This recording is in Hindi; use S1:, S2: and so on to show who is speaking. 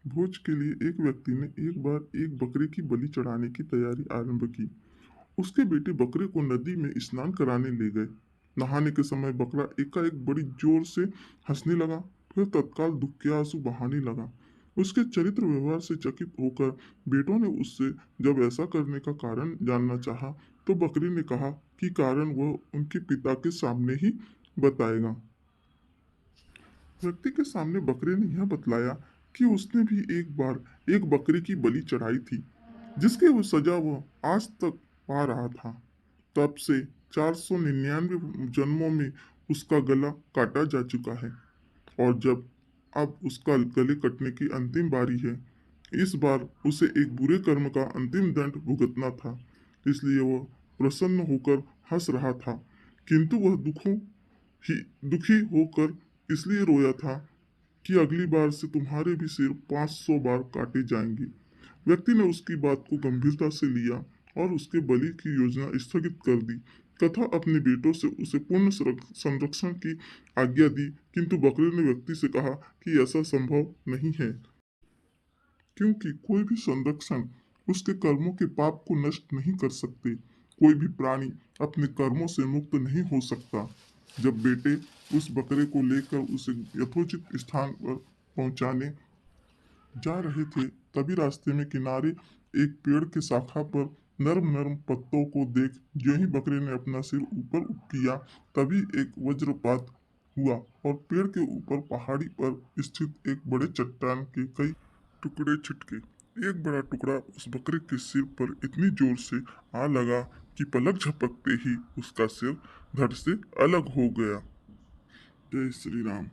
S1: भोज के लिए एक व्यक्ति ने एक बार एक बकरे की बलि चढ़ाने की तैयारी आरंभ की। उसके बेटे बकरे को नदी में स्नान कराने ले गए। नहाने के समय बकरा एकाएक बड़ी जोर से हंसने लगा, फिर तत्काल दुख के आंसू बहाने लगा। उसके चरित्र व्यवहार से चकित होकर बेटों ने उससे जब ऐसा करने का कारण जानना चाहा, तो बकरे ने कहा कि कारण वह उनके पिता के सामने ही बताएगा। व्यक्ति के सामने बकरे ने यह बतलाया कि उसने भी एक बार एक बकरी की बलि चढ़ाई थी, जिसकी वो सजा वह आज तक पा रहा था। तब से 499 जन्मों में उसका गला काटा जा चुका है, और जब अब उसका गले कटने की अंतिम बारी है, इस बार उसे एक बुरे कर्म का अंतिम दंड भुगतना था। इसलिए वह प्रसन्न होकर हंस रहा था, किंतु वह ही दुखी होकर इसलिए रोया था कि अगली बार से तुम्हारे भी सिर 500 बार काटे जाएंगे। व्यक्ति ने उसकी बात को गंभीरता से लिया और उसके बलि की योजना स्थगित कर दी तथा अपने बेटों से उसे पूर्ण संरक्षण की आज्ञा दी, किंतु बकरे ने व्यक्ति से कहा कि ऐसा संभव नहीं है, क्योंकि कोई भी संरक्षण उसके कर्मों के पाप को नष्ट नहीं कर सकते। कोई भी प्राणी अपने कर्मों से मुक्त नहीं हो सकता। जब बेटे उस बकरे को लेकर उसे यथोचित स्थान पर पहुंचाने जा रहे थे, तभी रास्ते में किनारे एक पेड़ के शाखा पर नरम नरम पत्तों को देख ज्यों ही बकरे ने अपना सिर ऊपर किया, तभी एक वज्रपात हुआ और पेड़ के ऊपर पहाड़ी पर स्थित एक बड़े चट्टान के कई टुकड़े छिटके। एक बड़ा टुकड़ा उस बकरे के सिर पर इतनी जोर से आ लगा कि पलक झपकते ही उसका सिर धड़ से अलग हो गया। जय श्री राम।